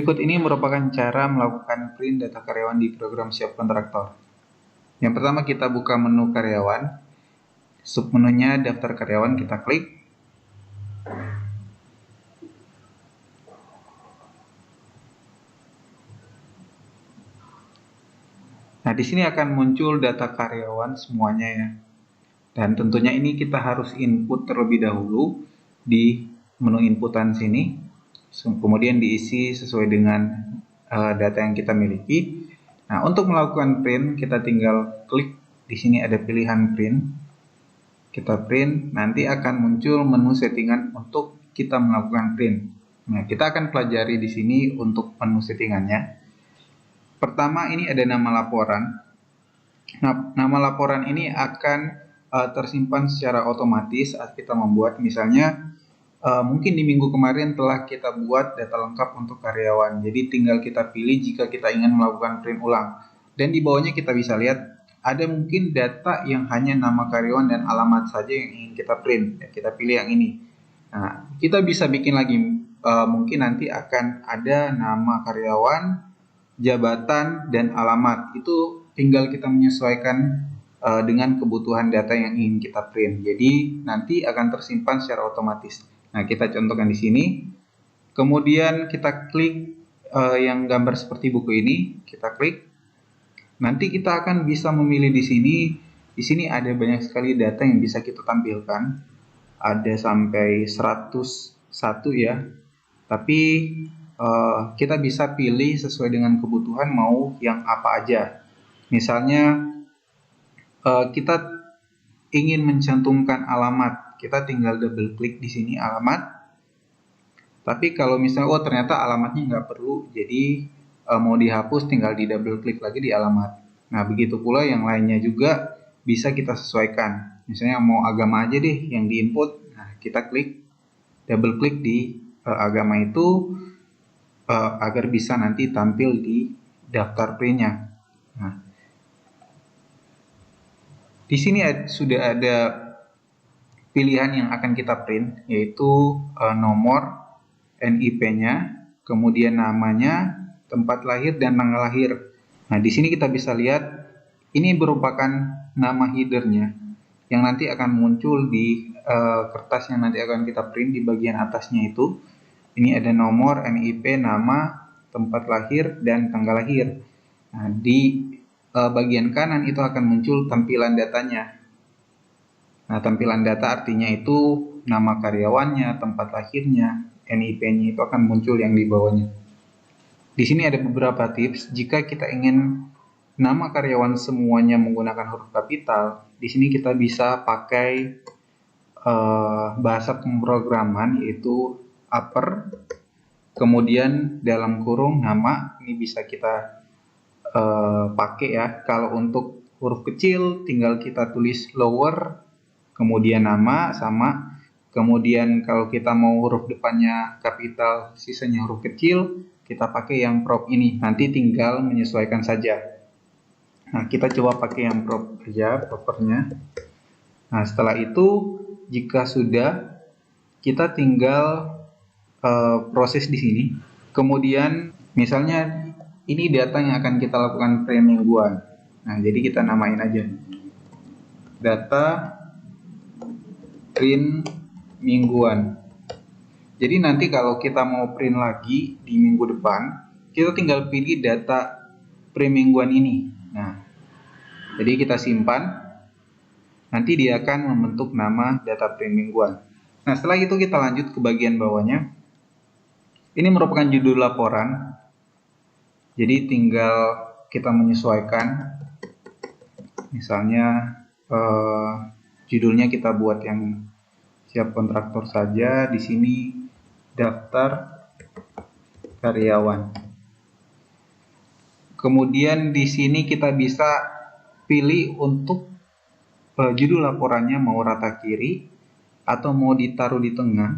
Berikut ini merupakan cara melakukan print data karyawan di program Siap Kontraktor. Yang pertama, kita buka menu karyawan, submenunya daftar karyawan kita klik. Nah, di sini akan muncul data karyawan semuanya ya. Dan tentunya ini kita harus input terlebih dahulu di menu inputan sini. Kemudian diisi sesuai dengan data yang kita miliki. Nah, untuk melakukan print, kita tinggal klik di sini ada pilihan print. Kita print, nanti akan muncul menu settingan untuk kita melakukan print. Nah, kita akan pelajari di sini untuk menu settingannya. Pertama, ini ada nama laporan. Nah, nama laporan ini akan tersimpan secara otomatis saat kita membuat. Misalnya, mungkin di minggu kemarin telah kita buat data lengkap untuk karyawan. Jadi tinggal kita pilih jika kita ingin melakukan print ulang. Dan di bawahnya kita bisa lihat ada mungkin data yang hanya nama karyawan dan alamat saja yang ingin kita print. Ya, kita pilih yang ini. Nah, kita bisa bikin lagi. Mungkin nanti akan ada nama karyawan, jabatan, dan alamat. Itu tinggal kita menyesuaikan dengan kebutuhan data yang ingin kita print. Jadi nanti akan tersimpan secara otomatis. Nah, kita contohkan di sini. Kemudian kita klik yang gambar seperti buku ini, kita klik. Nanti kita akan bisa memilih di sini. Di sini ada banyak sekali data yang bisa kita tampilkan. Ada sampai 101 ya. Tapi kita bisa pilih sesuai dengan kebutuhan mau yang apa aja. Misalnya kita ingin mencantumkan alamat, kita tinggal double klik di sini alamat. Tapi kalau misalnya ternyata alamatnya nggak perlu, jadi mau dihapus tinggal di double klik lagi di alamat. Nah, begitu pula yang lainnya juga bisa kita sesuaikan. Misalnya mau agama aja deh yang diinput. Nah, kita klik double klik di agama itu agar bisa nanti tampil di daftar printnya. Nah, di sini sudah ada pilihan yang akan kita print, yaitu nomor NIP-nya, kemudian namanya, tempat lahir, dan tanggal lahir. Nah, di sini kita bisa lihat ini merupakan nama headernya yang nanti akan muncul di kertas yang nanti akan kita print di bagian atasnya itu. Ini ada nomor, NIP, nama, tempat lahir, dan tanggal lahir. Nah, di bagian kanan itu akan muncul tampilan datanya. Nah, tampilan data artinya itu nama karyawannya, tempat lahirnya, NIP-nya itu akan muncul yang di bawahnya. Di sini ada beberapa tips jika kita ingin nama karyawan semuanya menggunakan huruf kapital. Di sini kita bisa pakai bahasa pemrograman yaitu upper, kemudian dalam kurung nama, ini bisa kita pakai ya. Kalau untuk huruf kecil tinggal kita tulis lower, kemudian nama sama. Kemudian kalau kita mau huruf depannya kapital, sisanya huruf kecil, kita pakai yang prop ini. Nanti tinggal menyesuaikan saja. Nah, kita coba pakai yang prop aja, propernya. Nah, setelah itu jika sudah, kita tinggal proses di sini. Kemudian misalnya ini data yang akan kita lakukan print mingguan. Nah, jadi kita namain aja data print mingguan. Jadi nanti kalau kita mau print lagi di minggu depan, kita tinggal pilih data print mingguan ini. Nah, jadi kita simpan. Nanti dia akan membentuk nama data print mingguan. Nah, setelah itu kita lanjut ke bagian bawahnya. Ini merupakan judul laporan. Jadi tinggal kita menyesuaikan. Misalnya judulnya kita buat yang Siap Kontraktor saja. Di sini daftar karyawan. Kemudian di sini kita bisa pilih untuk judul laporannya mau rata kiri, atau mau ditaruh di tengah,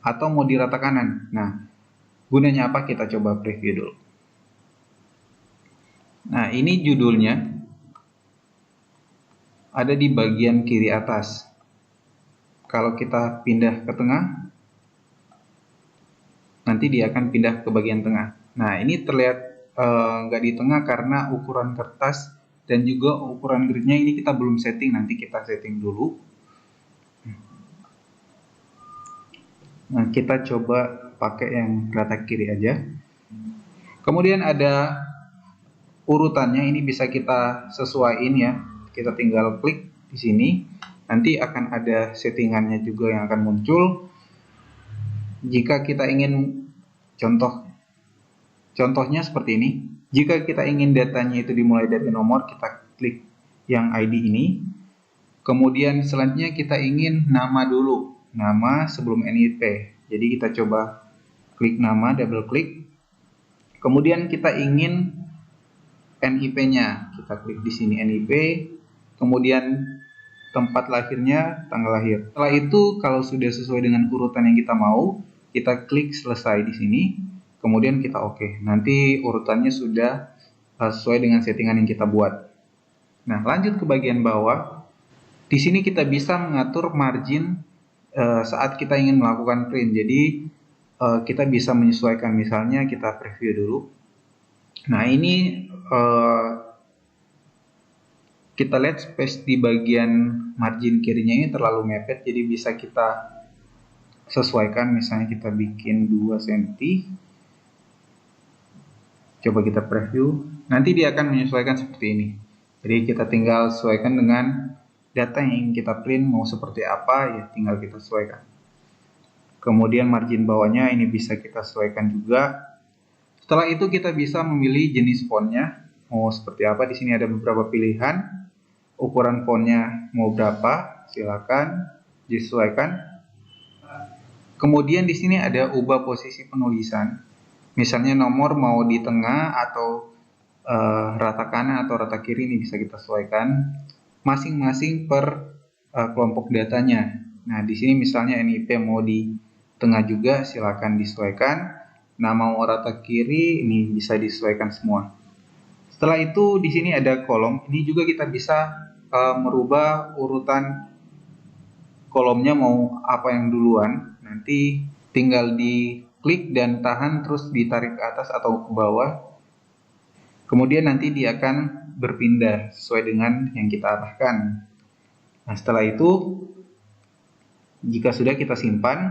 atau mau di rata kanan. Nah, gunanya apa? Kita coba preview dulu. Nah, ini judulnya ada di bagian kiri atas. Kalau kita pindah ke tengah, nanti dia akan pindah ke bagian tengah. Nah, ini terlihat nggak di tengah karena ukuran kertas dan juga ukuran gridnya ini kita belum setting, nanti kita setting dulu. Nah, kita coba pakai yang rata kiri aja. Kemudian ada urutannya, ini bisa kita sesuaiin ya. Kita tinggal klik di sini. Nanti akan ada settingannya juga yang akan muncul. Jika kita ingin contohnya seperti ini. Jika kita ingin datanya itu dimulai dari nomor, kita klik yang ID ini. Kemudian selanjutnya kita ingin nama dulu, nama sebelum NIP. Jadi kita coba klik nama, double klik. Kemudian kita ingin NIP-nya, kita klik di sini NIP. Kemudian tempat lahirnya, tanggal lahir. Setelah itu kalau sudah sesuai dengan urutan yang kita mau, kita klik selesai di sini. Kemudian kita oke. Nanti urutannya sudah sesuai dengan settingan yang kita buat. Nah, lanjut ke bagian bawah. Di sini kita bisa mengatur margin saat kita ingin melakukan print. Jadi kita bisa menyesuaikan, misalnya kita preview dulu. Nah, ini kita lihat space di bagian margin kirinya ini terlalu mepet, jadi bisa kita sesuaikan. Misalnya kita bikin 2 cm. Coba kita preview. Nanti dia akan menyesuaikan seperti ini. Jadi kita tinggal sesuaikan dengan data yang ingin kita print, mau seperti apa, ya tinggal kita sesuaikan. Kemudian margin bawahnya ini bisa kita sesuaikan juga. Setelah itu kita bisa memilih jenis fontnya, mau seperti apa. Di sini ada beberapa pilihan. Ukuran fontnya mau berapa, silakan disesuaikan. Kemudian di sini ada ubah posisi penulisan. Misalnya nomor mau di tengah atau rata kanan atau rata kiri, ini bisa kita sesuaikan masing-masing per kelompok datanya. Nah, di sini misalnya NIP mau di tengah juga, silakan disesuaikan. Nah, mau rata kiri, ini bisa disesuaikan semua. Setelah itu di sini ada kolom. Ini juga kita bisa merubah urutan kolomnya mau apa yang duluan. Nanti tinggal diklik dan tahan, terus ditarik ke atas atau ke bawah. Kemudian nanti dia akan berpindah sesuai dengan yang kita arahkan. Nah, setelah itu jika sudah kita simpan,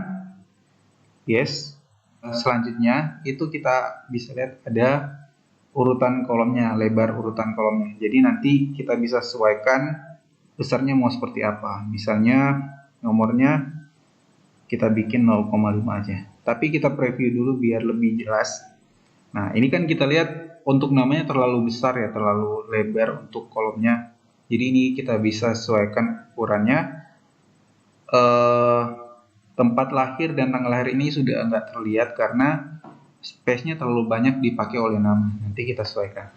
yes. Selanjutnya itu kita bisa lihat ada urutan kolomnya, lebar urutan kolomnya. Jadi nanti kita bisa sesuaikan besarnya mau seperti apa. Misalnya nomornya kita bikin 0,5 aja. Tapi kita preview dulu biar lebih jelas. Nah, ini kan kita lihat untuk namanya terlalu besar ya, terlalu lebar untuk kolomnya. Jadi ini kita bisa sesuaikan ukurannya. Tempat lahir dan tanggal lahir ini sudah enggak terlihat karena space-nya terlalu banyak dipakai oleh nama. Nanti kita sesuaikan.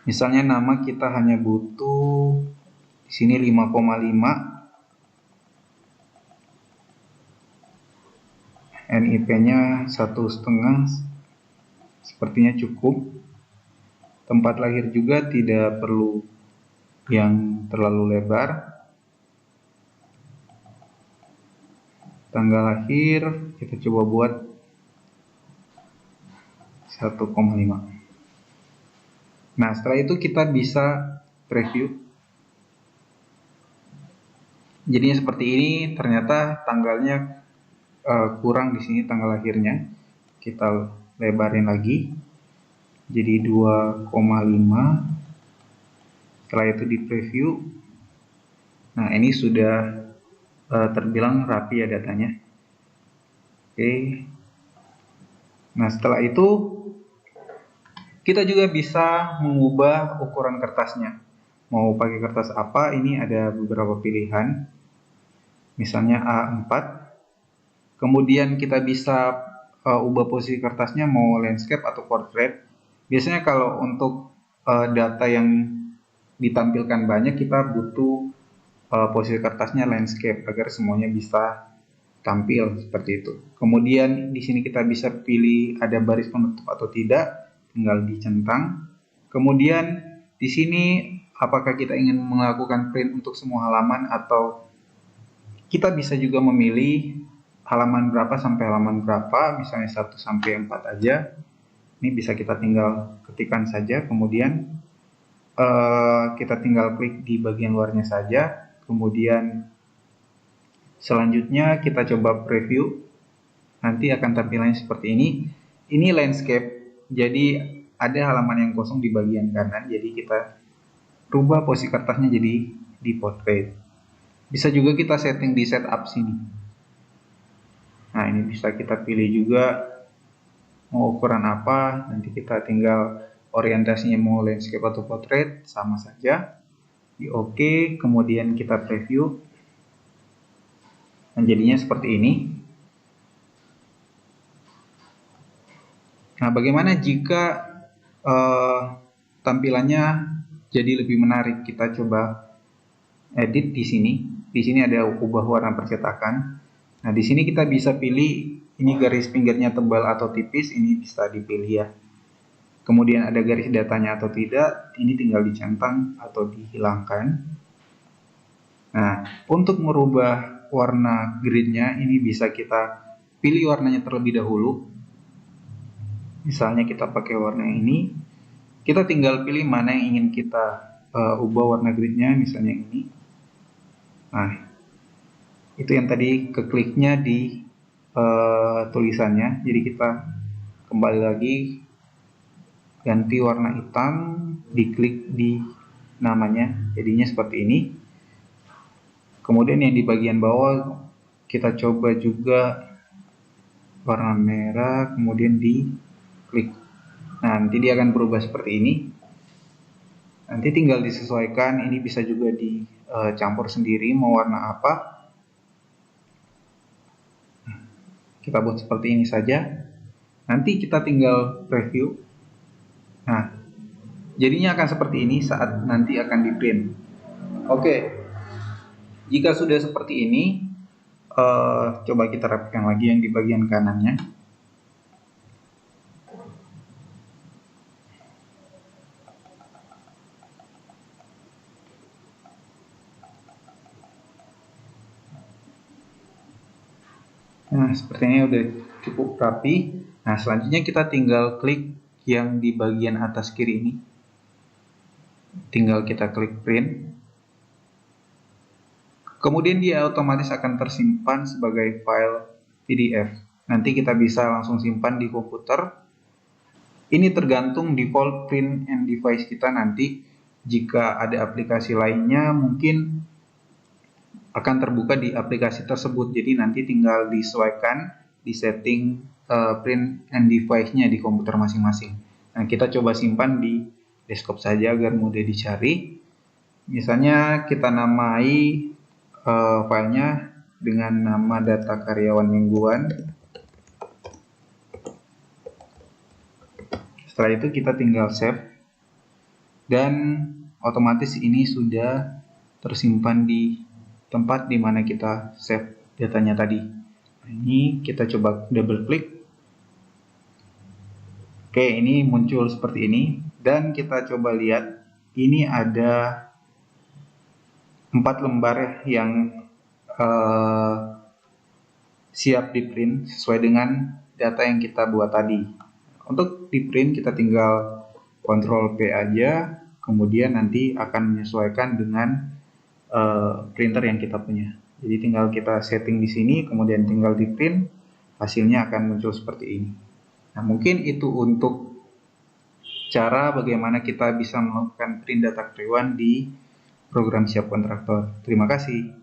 Misalnya nama kita hanya butuh di sini 5,5. NIP-nya 1,5, sepertinya cukup. Tempat lahir juga tidak perlu yang terlalu lebar. Tanggal lahir kita coba buat 1,5. Nah, setelah itu kita bisa preview. Jadinya seperti ini. Ternyata tanggalnya kurang di sini, tanggal lahirnya. Kita lebarin lagi jadi 2,5. Setelah itu di preview. Nah, ini sudah terbilang rapi ya datanya. Oke. Nah, setelah itu kita juga bisa mengubah ukuran kertasnya. Mau pakai kertas apa? Ini ada beberapa pilihan. Misalnya A4. Kemudian kita bisa ubah posisi kertasnya mau landscape atau portrait. Biasanya kalau untuk data yang ditampilkan banyak, kita butuh posisi kertasnya landscape agar semuanya bisa tampil seperti itu. Kemudian di sini kita bisa pilih ada baris penutup atau tidak, tinggal dicentang. Kemudian di sini apakah kita ingin melakukan print untuk semua halaman atau kita bisa juga memilih halaman berapa sampai halaman berapa, misalnya 1 sampai 4 aja. Ini bisa kita tinggal ketikkan saja, kemudian kita tinggal klik di bagian luarnya saja. Kemudian selanjutnya kita coba preview. Nanti akan tampilannya seperti ini. Ini landscape, jadi ada halaman yang kosong di bagian kanan, jadi kita rubah posisi kertasnya jadi di portrait. Bisa juga kita setting di setup sini. Nah, ini bisa kita pilih juga mau ukuran apa, nanti kita tinggal orientasinya mau landscape atau portrait, sama saja. Di OK, kemudian kita preview. Nah, jadinya seperti ini. Nah, bagaimana jika tampilannya jadi lebih menarik? Kita coba edit di sini. Di sini ada ubah warna percetakan. Nah, di sini kita bisa pilih ini garis pinggirnya tebal atau tipis, ini bisa dipilih ya. Kemudian ada garis datanya atau tidak, ini tinggal dicentang atau dihilangkan. Nah, untuk merubah warna gridnya, ini bisa kita pilih warnanya terlebih dahulu. Misalnya kita pakai warna ini, kita tinggal pilih mana yang ingin kita ubah warna gridnya, misalnya ini. Nah, itu yang tadi kekliknya di tulisannya, jadi kita kembali lagi ganti warna hitam, diklik di namanya, jadinya seperti ini. Kemudian yang di bagian bawah kita coba juga warna merah, kemudian diklik. Nah, nanti dia akan berubah seperti ini. Nanti tinggal disesuaikan, ini bisa juga dicampur sendiri mau warna apa. Kita buat seperti ini saja. Nanti kita tinggal preview. Nah, jadinya akan seperti ini saat nanti akan di print. Oke, jika sudah seperti ini, coba kita rapikan lagi yang di bagian kanannya. Nah, sepertinya udah cukup rapi. Nah, selanjutnya kita tinggal klik yang di bagian atas kiri ini. Tinggal kita klik print. Kemudian dia otomatis akan tersimpan sebagai file PDF. Nanti kita bisa langsung simpan di komputer. Ini tergantung default print and device kita nanti. Jika ada aplikasi lainnya, mungkin akan terbuka di aplikasi tersebut. Jadi nanti tinggal disesuaikan di setting print and device-nya di komputer masing-masing. Nah, kita coba simpan di desktop saja agar mudah dicari. Misalnya kita namai filenya dengan nama data karyawan mingguan. Setelah itu kita tinggal save. Dan otomatis ini sudah tersimpan di tempat di mana kita save datanya tadi. Nah, ini kita coba double klik. Oke, ini muncul seperti ini. Dan kita coba lihat, ini ada 4 lembar yang siap di print sesuai dengan data yang kita buat tadi. Untuk di print kita tinggal Ctrl P aja, kemudian nanti akan menyesuaikan dengan printer yang kita punya. Jadi tinggal kita setting di sini, kemudian tinggal di print, hasilnya akan muncul seperti ini. Nah, mungkin itu untuk cara bagaimana kita bisa melakukan print data karyawan di program Siap Kontraktor. Terima kasih.